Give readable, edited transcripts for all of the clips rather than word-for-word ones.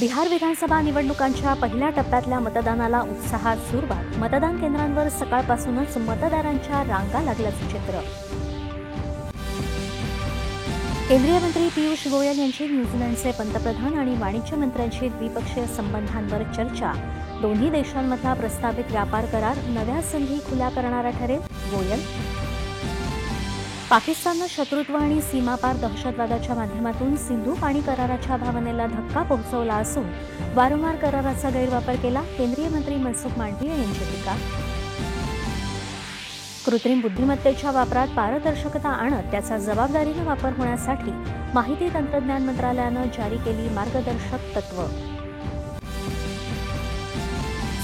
बिहार विधानसभा निवडणुकांच्या पहिल्या टप्प्यातल्या मतदानाला उत्साहात सुरुवात। मतदान केंद्रांवर सकाळपासूनच मतदारांच्या रांगा लागल्याचं चित्र। केंद्रीय मंत्री पीयूष गोयल यांची न्यूझीलंडचे पंतप्रधान आणि वाणिज्य मंत्र्यांशी द्विपक्षीय संबंधांवर चर्चा। दोन्ही देशांमधला प्रस्तावित व्यापार करार नव्या संधी खुल्या करणारा ठरेल, गोयल। पाकिस्ताननं शत्रुत्व आणि सीमापार दहशतवादाच्या माध्यमातून सिंधू पाणी कराराच्या भावनेला धक्का पोहोचवला असून वारंवार कराराचा गैरवापर केला, केंद्रीय मंत्री मनसुख मांडवीय यांची टीका। कृत्रिम बुद्धिमत्तेच्या वापरात पारदर्शकता आणत त्याचा जबाबदारीने वापर होण्यासाठी माहिती तंत्रज्ञान मंत्रालयानं जारी केली मार्गदर्शक तत्त्व।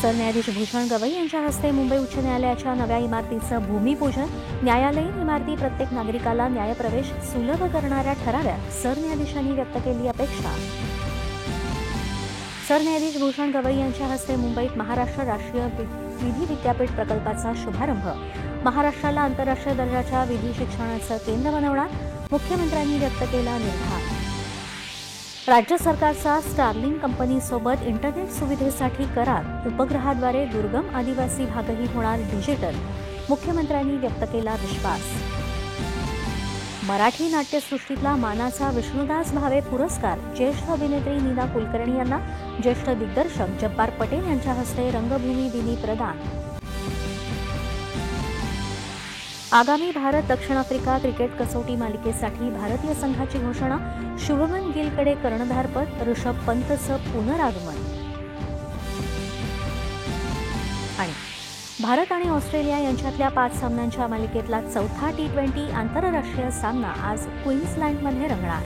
सरन्यायाधीश भूषण गवई यांच्या हस्ते मुंबई उच्च न्यायालयाच्या नव्या इमारतीचं भूमिपूजन। न्यायालयीन इमारती प्रत्येक नागरिकाला न्यायप्रवेश सुलभ करणाऱ्या ठराव्यात सरन्यायाधीशांनी व्यक्त केली अपेक्षा। सरन्यायाधीश भूषण गवई यांच्या हस्ते मुंबईत महाराष्ट्र राष्ट्रीय विधी विद्यापीठ प्रकल्पाचा शुभारंभ। महाराष्ट्राला आंतरराष्ट्रीय दर्जाच्या विधी शिक्षणाचं केंद्र बनवणार, मुख्यमंत्र्यांनी व्यक्त केला निर्धार। राज्य सरकारचा स्टारलिंक कंपनीसोबत इंटरनेट सुविधेसाठी करार। उपग्रहाद्वारे दुर्गम आदिवासी भागही होणार डिजिटल, मुख्यमंत्र्यांनी व्यक्त केला विश्वास। मराठी नाट्यसृष्टीतला मानाचा विष्णुदास भावे पुरस्कार ज्येष्ठ अभिनेत्री नीना कुलकर्णी यांना, ज्येष्ठ दिग्दर्शक जब्बार पटेल यांच्या हस्ते रंगभूमी दिनी प्रदान। आगामी भारत दक्षिण आफ्रिका क्रिकेट कसोटी मालिकेसाठी भारतीय संघाची घोषणा। शुभमन गिलकडे कर्णधारपद, ऋषभ पंतचं पुनरागमन। आणि भारत आणि ऑस्ट्रेलिया यांच्यातल्या 5 सामन्यांच्या मालिकेतला चौथा T20 आंतरराष्ट्रीय सामना आज क्वीन्सलँडमध्ये रंगणार।